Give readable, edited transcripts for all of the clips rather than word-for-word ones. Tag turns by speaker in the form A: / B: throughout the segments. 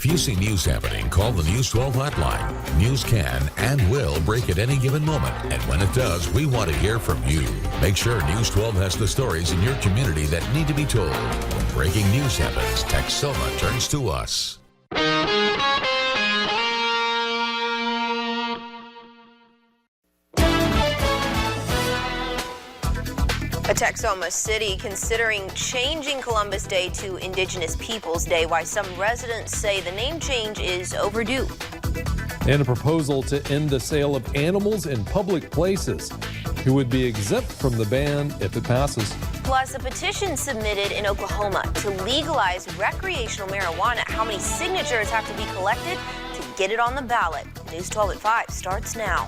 A: If you see news happening, call the News 12 hotline. News can and will break at any given moment. And when it does, we want to hear from you. Make sure News 12 has the stories in your community that need to be told. When breaking news happens, Texoma turns to us.
B: A Texoma city considering changing Columbus Day to Indigenous Peoples Day, why some residents say the name change is overdue.
C: And a proposal to end the sale of animals in public places, who would be exempt from the ban if it passes.
B: Plus, a petition submitted in Oklahoma to legalize recreational marijuana. How many signatures have to be collected to get it on the ballot? News 12 at 5 starts now.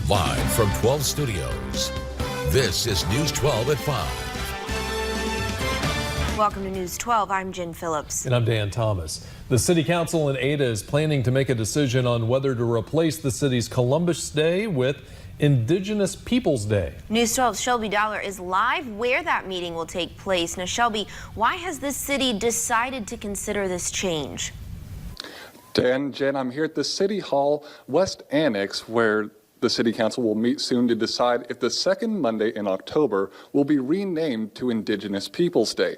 A: Live from 12 Studios. This is News 12 at 5.
B: Welcome to News 12. I'm Jen Phillips.
C: And I'm Dan Thomas. The City Council in Ada is planning to make a decision on whether to replace the city's Columbus Day with Indigenous Peoples Day. News
B: 12's Shelby Dollar is live where that meeting will take place. Now, Shelby, why has this city decided to consider this change?
D: Dan, Jen, I'm here at the City Hall West Annex, where the City Council will meet soon to decide if the second Monday in October will be renamed to Indigenous Peoples Day.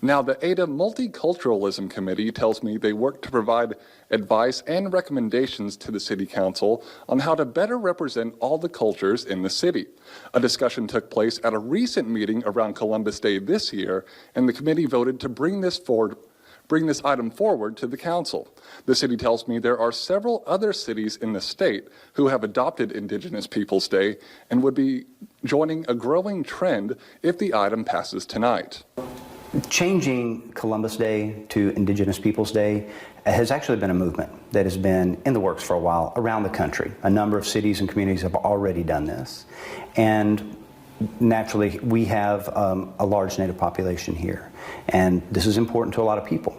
D: Now, the Ada Multiculturalism Committee tells me they work to provide advice and recommendations to the City Council on how to better represent all the cultures in the city. A discussion took place at a recent meeting around Columbus Day this year, and the committee voted to bring this item forward to the council. The city tells me there are several other cities in the state who have adopted Indigenous Peoples Day and would be joining a growing trend if the item passes tonight.
E: Changing Columbus Day to Indigenous Peoples Day has actually been a movement that has been in the works for a while around the country. A number of cities and communities have already done this. And naturally, we have a large Native population here, and this is important to a lot of people.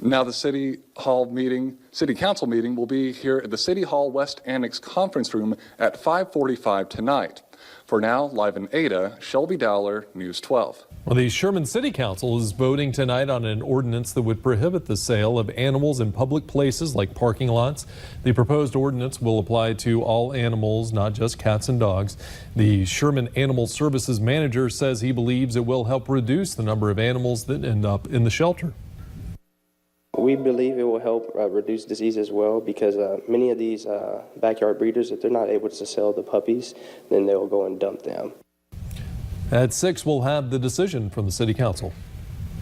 D: Now, the City Council meeting will be here at the City Hall West Annex Conference Room at 5:45 tonight. For now, live in Ada, Shelby Dowler, News 12.
C: Well, the Sherman City Council is voting tonight on an ordinance that would prohibit the sale of animals in public places like parking lots. The proposed ordinance will apply to all animals, not just cats and dogs. The Sherman Animal Services manager says he believes it will help reduce the number of animals that end up in the shelter.
F: We believe it will help reduce disease as well, because many of these backyard breeders, if they're not able to sell the puppies, then they'll go and dump them.
C: At 6, we'll have the decision from the City Council.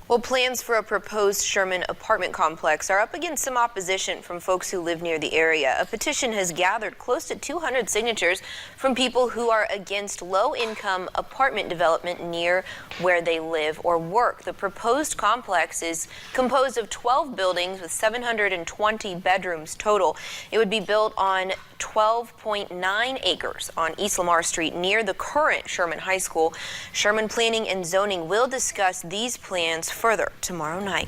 B: Well, plans for a proposed Sherman apartment complex are up against some opposition from folks who live near the area. A petition has gathered close to 200 signatures from people who are against low-income apartment development near where they live or work. The proposed complex is composed of 12 buildings with 720 bedrooms total. It would be built on 12.9 acres on East Lamar Street near the current Sherman High School. Sherman Planning and Zoning will discuss these plans further tomorrow night.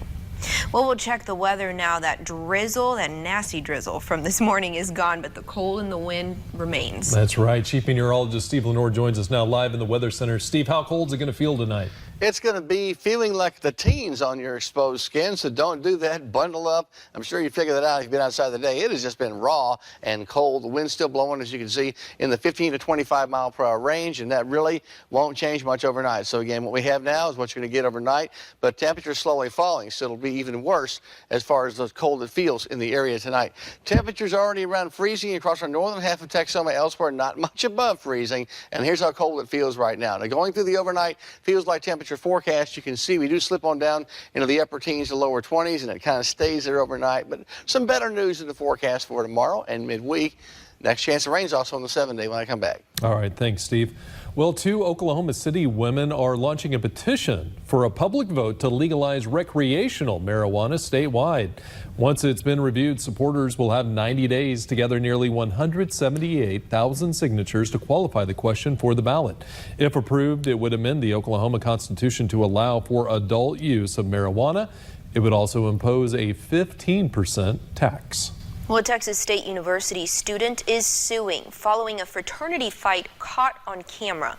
B: Well, we'll check the weather now. That drizzle, that nasty drizzle from this morning is gone, but the cold and the wind remains.
C: That's right. Chief Meteorologist Steve Lenore joins us now live in the Weather Center. Steve, how cold is it going to feel tonight?
G: It's going to be feeling like the teens on your exposed skin, so don't do that. Bundle up. I'm sure you figured that out if you've been outside the day. It has just been raw and cold. The wind's still blowing, as you can see, in the 15 to 25 mile per hour range, and that really won't change much overnight. So again, what we have now is what you're going to get overnight, but temperature's slowly falling, so it'll be even worse as far as the cold it feels in the area tonight. Temperatures already around freezing across our northern half of Texoma. Elsewhere, not much above freezing, and here's how cold it feels right now. Now, going through the overnight, feels like temperature forecast, you can see we do slip on down into the upper teens to lower 20s, and it kind of stays there overnight. But some better news in the forecast for tomorrow and midweek. Next chance of rain is also on the 7-day when I come back.
C: All right, thanks, Steve. Well, 2 Oklahoma City women are launching a petition for a public vote to legalize recreational marijuana statewide. Once it's been reviewed, supporters will have 90 days to gather nearly 178,000 signatures to qualify the question for the ballot. If approved, it would amend the Oklahoma Constitution to allow for adult use of marijuana. It would also impose a 15% tax.
B: Well, a Texas State University student is suing following a fraternity fight caught on camera.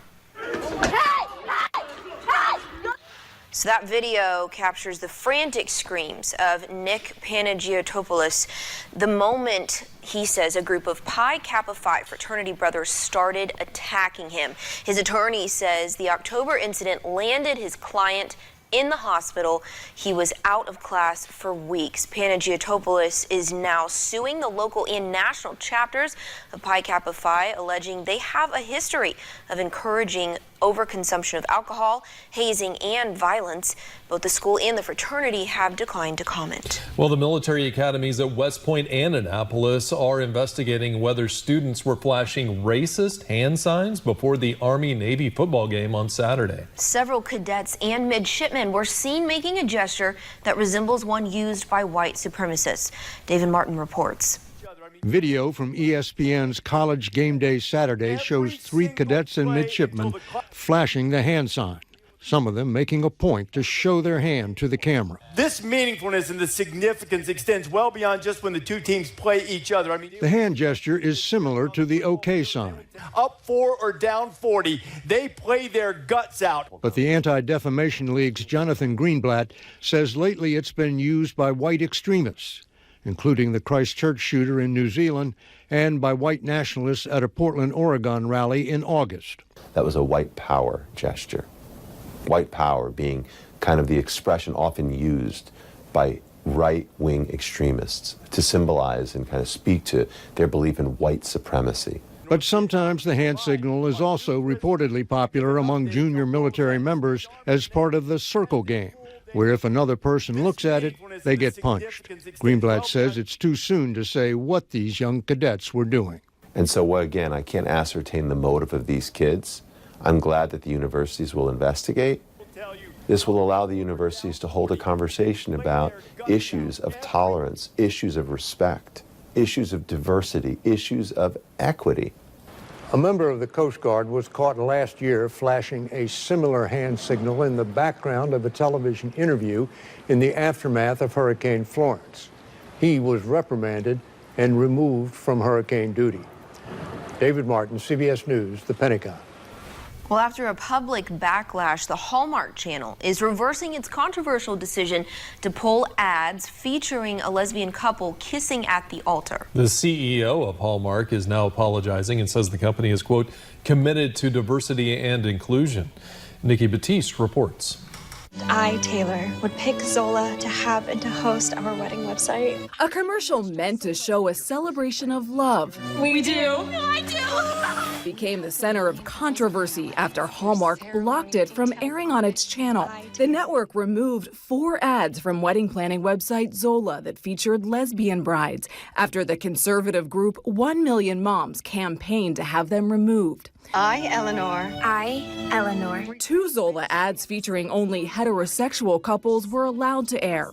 B: So that video captures the frantic screams of Nick Panagiotopoulos the moment, he says, a group of Pi Kappa Phi fraternity brothers started attacking him. His attorney says the October incident landed his client in the hospital. He was out of class for weeks. Panagiotopoulos is now suing the local and national chapters of Pi Kappa Phi, alleging they have a history of encouraging overconsumption of alcohol, hazing, and violence. Both the school and the fraternity have declined to comment.
C: Well, the military academies at West Point and Annapolis are investigating whether students were flashing racist hand signs before the Army-Navy football game on Saturday.
B: Several cadets and midshipmen were seen making a gesture that resembles one used by white supremacists. David Martin reports.
H: Video from ESPN's College Game Day Saturday shows 3 cadets and midshipmen flashing the hand sign, some of them making a point to show their hand to the camera.
I: This meaningfulness and the significance extends well beyond just when the two teams play each other.
H: The hand gesture is similar to the OK sign.
I: Up 4 or down 40, they play their guts out.
H: But the Anti-Defamation League's Jonathan Greenblatt says lately it's been used by white extremists, including the Christchurch shooter in New Zealand and by white nationalists at a Portland, Oregon rally in August.
J: That was a white power gesture. White power being kind of the expression often used by right-wing extremists to symbolize and kind of speak to their belief in white supremacy.
H: But sometimes the hand signal is also reportedly popular among junior military members as part of the circle game, where if another person looks at it, they get punched. Greenblatt says it's too soon to say what these young cadets were doing.
J: And so, again, I can't ascertain the motive of these kids. I'm glad that the universities will investigate. This will allow the universities to hold a conversation about issues of tolerance, issues of respect, issues of diversity, issues of equity.
H: A member of the Coast Guard was caught last year flashing a similar hand signal in the background of a television interview in the aftermath of Hurricane Florence. He was reprimanded and removed from hurricane duty. David Martin, CBS News, the Pentagon.
B: Well, after a public backlash, the Hallmark Channel is reversing its controversial decision to pull ads featuring a lesbian couple kissing at the altar.
C: The CEO of Hallmark is now apologizing and says the company is, quote, committed to diversity and inclusion. Nikki Batiste reports.
K: I, Taylor, would pick Zola to have and to host our wedding website.
L: A commercial meant to show a celebration of love.
K: We do. I do.
L: Became the center of controversy after Hallmark blocked it from airing on its channel. The network removed 4 ads from wedding planning website Zola that featured lesbian brides after the conservative group 1 Million Moms campaigned to have them removed.
K: I, Eleanor.
M: I, Eleanor.
L: 2 Zola ads featuring only heterosexual couples were allowed to air.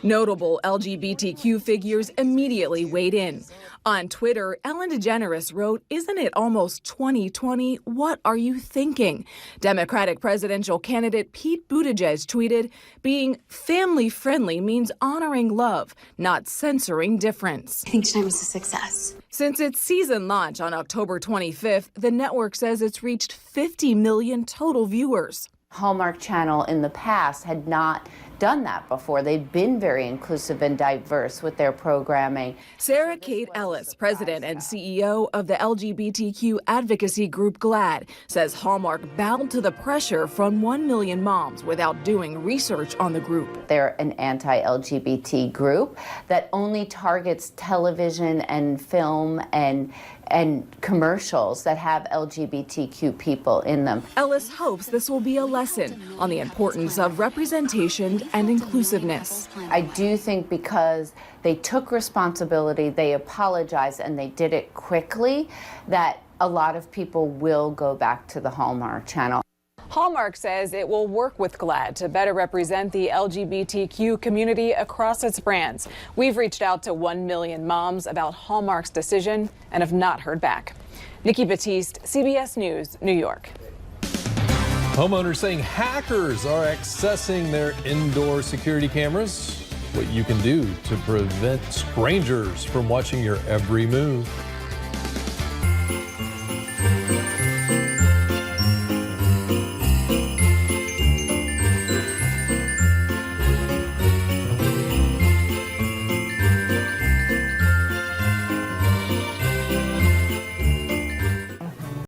L: Notable LGBTQ figures immediately weighed in. On Twitter, Ellen DeGeneres wrote, "Isn't it almost 2020? What are you thinking?" Democratic presidential candidate Pete Buttigieg tweeted, "Being family-friendly means honoring love, not censoring difference."
M: I think tonight was a success.
L: Since its season launch on October 25th, the network says it's reached 50 million total viewers.
N: Hallmark Channel in the past had not done that before. They've been very inclusive and diverse with their programming.
L: Sarah Kate Ellis, president and CEO of the LGBTQ advocacy group GLAAD, says Hallmark bowed to the pressure from 1 Million Moms without doing research on the group.
N: They're an anti-LGBT group that only targets television and film and commercials that have LGBTQ people in them.
L: Ellis hopes this will be a lesson on the importance of representation and inclusiveness.
N: I do think because they took responsibility, they apologized, and they did it quickly, that a lot of people will go back to the Hallmark Channel.
O: Hallmark says it will work with GLAAD to better represent the LGBTQ community across its brands. We've reached out to 1 Million Moms about Hallmark's decision and have not heard back. Nikki Batiste, CBS News, New York.
C: Homeowners saying hackers are accessing their indoor security cameras. What you can do to prevent strangers from watching your every move.